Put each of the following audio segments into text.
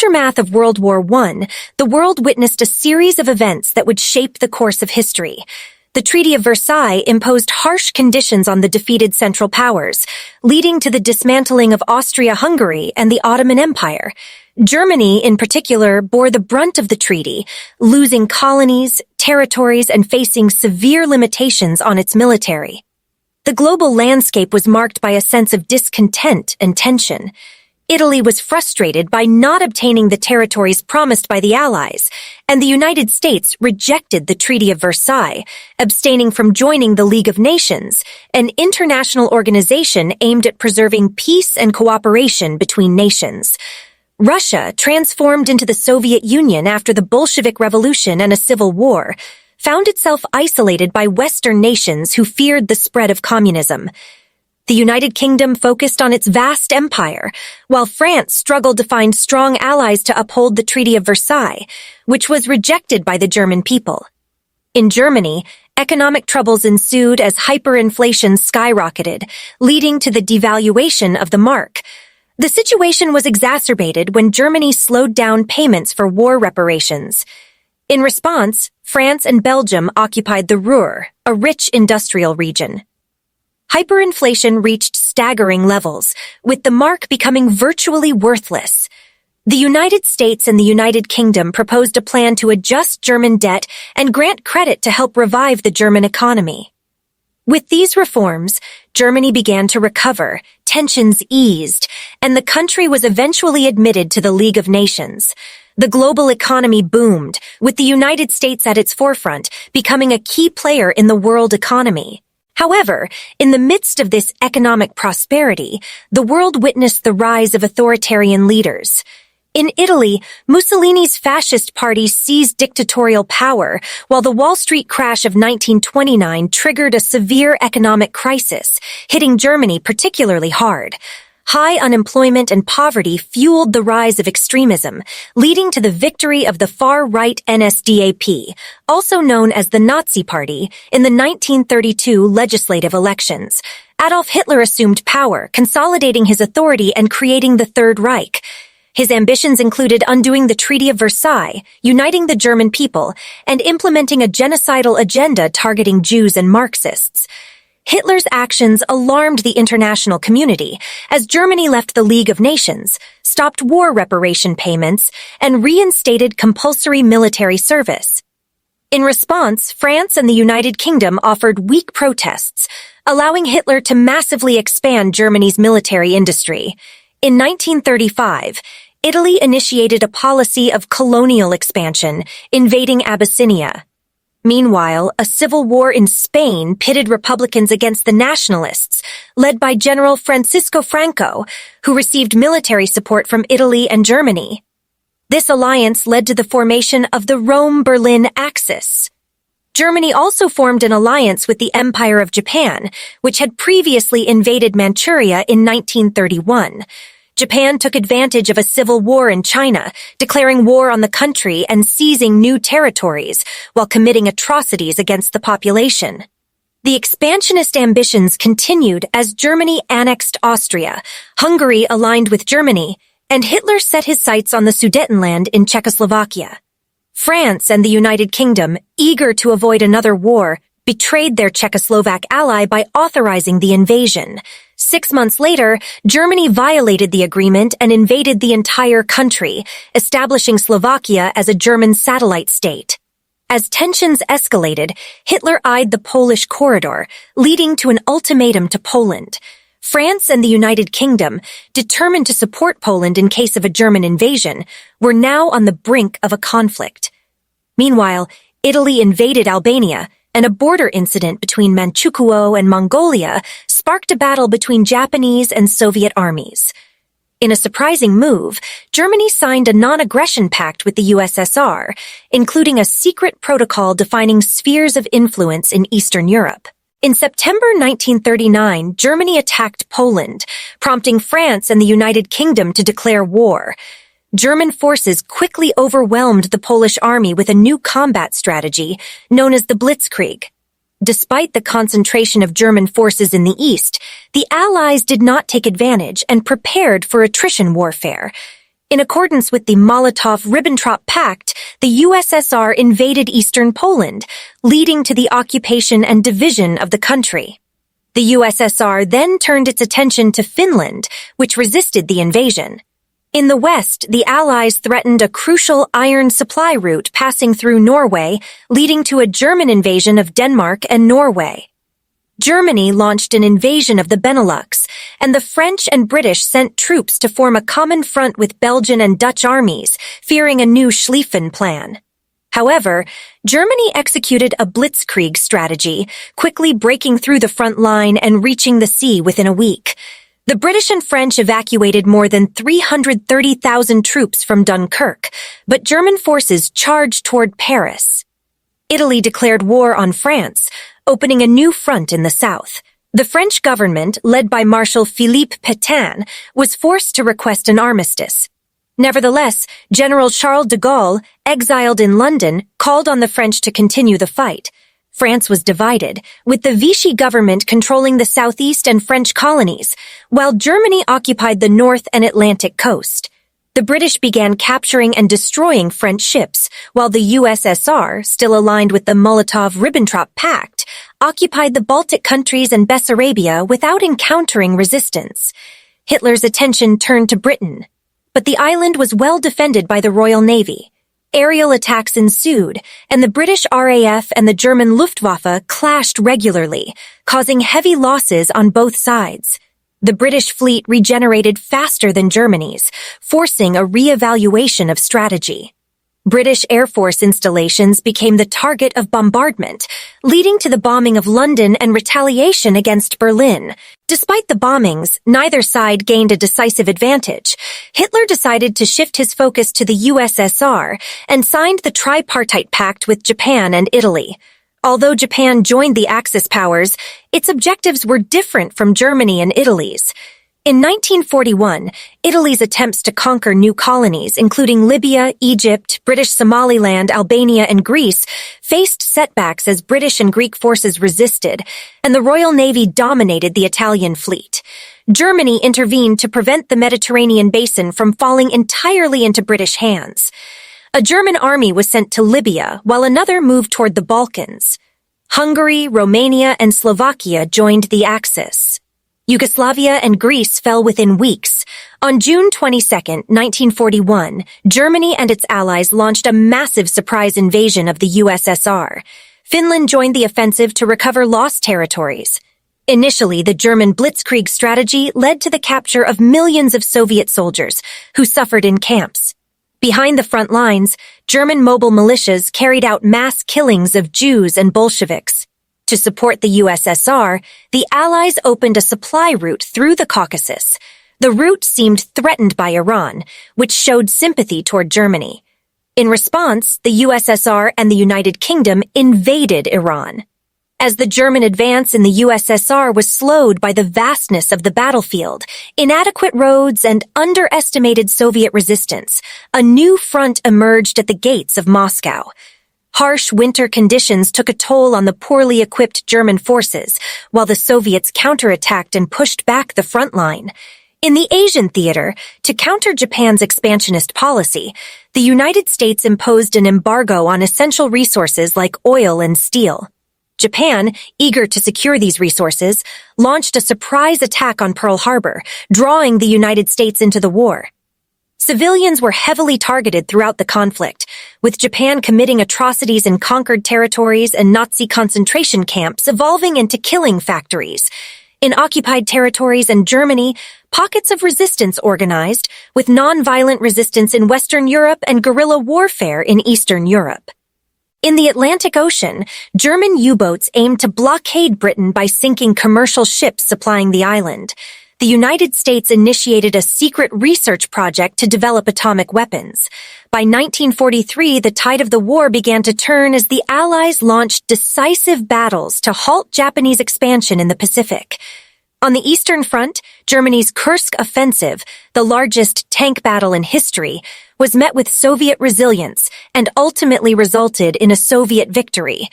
aftermath of World War I, the world witnessed a series of events that would shape the course of history. The Treaty of Versailles imposed harsh conditions on the defeated Central Powers, leading to the dismantling of Austria-Hungary and the Ottoman Empire. Germany, in particular, bore the brunt of the treaty, losing colonies, territories, and facing severe limitations on its military. The global landscape was marked by a sense of discontent and tension. Italy was frustrated by not obtaining the territories promised by the Allies, and the United States rejected the Treaty of Versailles, abstaining from joining the League of Nations, an international organization aimed at preserving peace and cooperation between nations. Russia, transformed into the Soviet Union after the Bolshevik Revolution and a civil war, found itself isolated by Western nations who feared the spread of communism. The United Kingdom focused on its vast empire, while France struggled to find strong allies to uphold the Treaty of Versailles, which was rejected by the German people. In Germany, economic troubles ensued as hyperinflation skyrocketed, leading to the devaluation of the mark. The situation was exacerbated when Germany slowed down payments for war reparations. In response, France and Belgium occupied the Ruhr, a rich industrial region. Hyperinflation reached staggering levels, with the mark becoming virtually worthless. The United States and the United Kingdom proposed a plan to adjust German debt and grant credit to help revive the German economy. With these reforms, Germany began to recover, tensions eased, and the country was eventually admitted to the League of Nations. The global economy boomed, with the United States at its forefront, becoming a key player in the world economy. However, in the midst of this economic prosperity, the world witnessed the rise of authoritarian leaders. In Italy, Mussolini's fascist party seized dictatorial power, while the Wall Street crash of 1929 triggered a severe economic crisis, hitting Germany particularly hard. High unemployment and poverty fueled the rise of extremism, leading to the victory of the far-right NSDAP, also known as the Nazi Party, in the 1932 legislative elections. Adolf Hitler assumed power, consolidating his authority and creating the Third Reich. His ambitions included undoing the Treaty of Versailles, uniting the German people, and implementing a genocidal agenda targeting Jews and Marxists. Hitler's actions alarmed the international community as Germany left the League of Nations, stopped war reparation payments, and reinstated compulsory military service. In response, France and the United Kingdom offered weak protests, allowing Hitler to massively expand Germany's military industry. In 1935, Italy initiated a policy of colonial expansion, invading Abyssinia. Meanwhile, a civil war in Spain pitted Republicans against the nationalists, led by General Francisco Franco, who received military support from Italy and Germany. This alliance led to the formation of the Rome-Berlin Axis. Germany also formed an alliance with the Empire of Japan, which had previously invaded Manchuria in 1931. Japan took advantage of a civil war in China, declaring war on the country and seizing new territories, while committing atrocities against the population. The expansionist ambitions continued as Germany annexed Austria, Hungary aligned with Germany, and Hitler set his sights on the Sudetenland in Czechoslovakia. France and the United Kingdom, eager to avoid another war, betrayed their Czechoslovak ally by authorizing the invasion. 6 months later, Germany violated the agreement and invaded the entire country, establishing Slovakia as a German satellite state. As tensions escalated, Hitler eyed the Polish corridor, leading to an ultimatum to Poland. France and the United Kingdom, determined to support Poland in case of a German invasion, were now on the brink of a conflict. Meanwhile, Italy invaded Albania, and a border incident between Manchukuo and Mongolia sparked a battle between Japanese and Soviet armies. In a surprising move, Germany signed a non-aggression pact with the USSR, including a secret protocol defining spheres of influence in Eastern Europe. In September 1939, Germany attacked Poland, prompting France and the United Kingdom to declare war. German forces quickly overwhelmed the Polish army with a new combat strategy known as the Blitzkrieg. Despite the concentration of German forces in the east, the Allies did not take advantage and prepared for attrition warfare. In accordance with the Molotov-Ribbentrop Pact, the USSR invaded eastern Poland, leading to the occupation and division of the country. The USSR then turned its attention to Finland, which resisted the invasion. In the west, the Allies threatened a crucial iron supply route passing through Norway, leading to a German invasion of Denmark and Norway. Germany launched an invasion of the Benelux, and the French and British sent troops to form a common front with Belgian and Dutch armies, fearing a new Schlieffen Plan. However, Germany executed a Blitzkrieg strategy, quickly breaking through the front line and reaching the sea within a week. The British and French evacuated more than 330,000 troops from Dunkirk, but German forces charged toward Paris. Italy declared war on France, opening a new front in the south. The French government, led by Marshal Philippe Pétain, was forced to request an armistice. Nevertheless, General Charles de Gaulle, exiled in London, called on the French to continue the fight. France was divided, with the Vichy government controlling the southeast and French colonies, while Germany occupied the north and Atlantic coast. The British began capturing and destroying French ships, while the USSR, still aligned with the Molotov-Ribbentrop Pact, occupied the Baltic countries and Bessarabia without encountering resistance. Hitler's attention turned to Britain, but the island was well defended by the Royal Navy. Aerial attacks ensued, and the British RAF and the German Luftwaffe clashed regularly, causing heavy losses on both sides. The British fleet regenerated faster than Germany's, forcing a re-evaluation of strategy. British Air Force installations became the target of bombardment, leading to the bombing of London and retaliation against Berlin. Despite the bombings, neither side gained a decisive advantage. Hitler decided to shift his focus to the USSR and signed the Tripartite Pact with Japan and Italy. Although Japan joined the Axis powers, its objectives were different from Germany and Italy's. In 1941, Italy's attempts to conquer new colonies, including Libya, Egypt, British Somaliland, Albania, and Greece, faced setbacks as British and Greek forces resisted, and the Royal Navy dominated the Italian fleet. Germany intervened to prevent the Mediterranean basin from falling entirely into British hands. A German army was sent to Libya, while another moved toward the Balkans. Hungary, Romania, and Slovakia joined the Axis. Yugoslavia and Greece fell within weeks. On June 22, 1941, Germany and its allies launched a massive surprise invasion of the USSR. Finland joined the offensive to recover lost territories. Initially, the German Blitzkrieg strategy led to the capture of millions of Soviet soldiers, who suffered in camps. Behind the front lines, German mobile militias carried out mass killings of Jews and Bolsheviks. To support the USSR, the Allies opened a supply route through the Caucasus. The route seemed threatened by Iran, which showed sympathy toward Germany. In response, the USSR and the United Kingdom invaded Iran. As the German advance in the USSR was slowed by the vastness of the battlefield, inadequate roads, and underestimated Soviet resistance, a new front emerged at the gates of Moscow. Harsh winter conditions took a toll on the poorly equipped German forces, while the Soviets counterattacked and pushed back the front line. In the Asian theater, to counter Japan's expansionist policy, the United States imposed an embargo on essential resources like oil and steel. Japan, eager to secure these resources, launched a surprise attack on Pearl Harbor, drawing the United States into the war. Civilians were heavily targeted throughout the conflict, with Japan committing atrocities in conquered territories and Nazi concentration camps evolving into killing factories. In occupied territories and Germany, pockets of resistance organized, with non-violent resistance in Western Europe and guerrilla warfare in Eastern Europe. In the Atlantic Ocean, German U-boats aimed to blockade Britain by sinking commercial ships supplying the island. The United States initiated a secret research project to develop atomic weapons. By 1943, the tide of the war began to turn as the Allies launched decisive battles to halt Japanese expansion in the Pacific. On the Eastern Front, Germany's Kursk offensive, the largest tank battle in history, was met with Soviet resilience and ultimately resulted in a Soviet victory.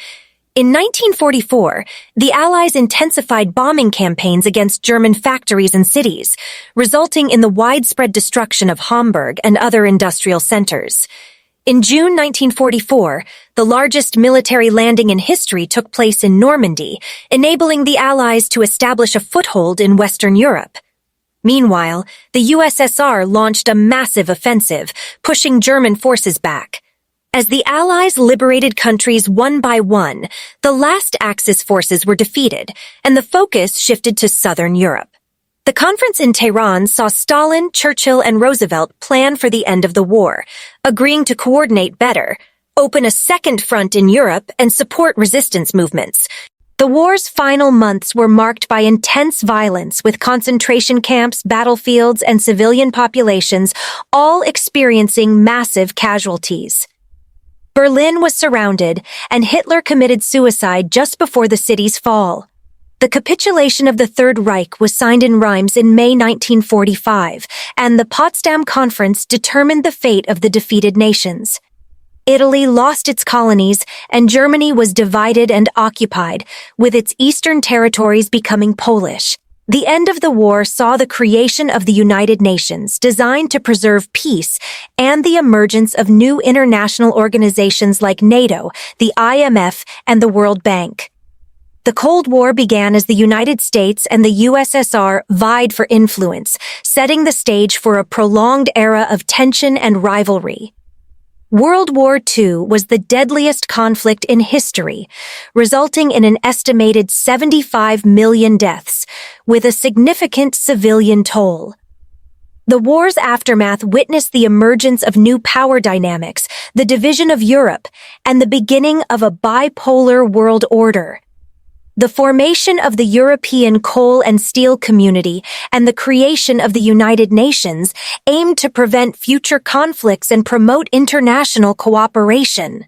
In 1944, the Allies intensified bombing campaigns against German factories and cities, resulting in the widespread destruction of Hamburg and other industrial centers. In June 1944, the largest military landing in history took place in Normandy, enabling the Allies to establish a foothold in Western Europe. Meanwhile, the USSR launched a massive offensive, pushing German forces back. As the Allies liberated countries one by one, the last Axis forces were defeated, and the focus shifted to Southern Europe. The conference in Tehran saw Stalin, Churchill, and Roosevelt plan for the end of the war, agreeing to coordinate better, open a second front in Europe, and support resistance movements. The war's final months were marked by intense violence, with concentration camps, battlefields, and civilian populations all experiencing massive casualties. Berlin was surrounded, and Hitler committed suicide just before the city's fall. The capitulation of the Third Reich was signed in Reims in May 1945, and the Potsdam Conference determined the fate of the defeated nations. Italy lost its colonies, and Germany was divided and occupied, with its eastern territories becoming Polish. The end of the war saw the creation of the United Nations, designed to preserve peace, and the emergence of new international organizations like NATO, the IMF, and the World Bank. The Cold War began as the United States and the USSR vied for influence, setting the stage for a prolonged era of tension and rivalry. World War II was the deadliest conflict in history, resulting in an estimated 75 million deaths, with a significant civilian toll. The war's aftermath witnessed the emergence of new power dynamics, the division of Europe, and the beginning of a bipolar world order. The formation of the European Coal and Steel Community and the creation of the United Nations aimed to prevent future conflicts and promote international cooperation.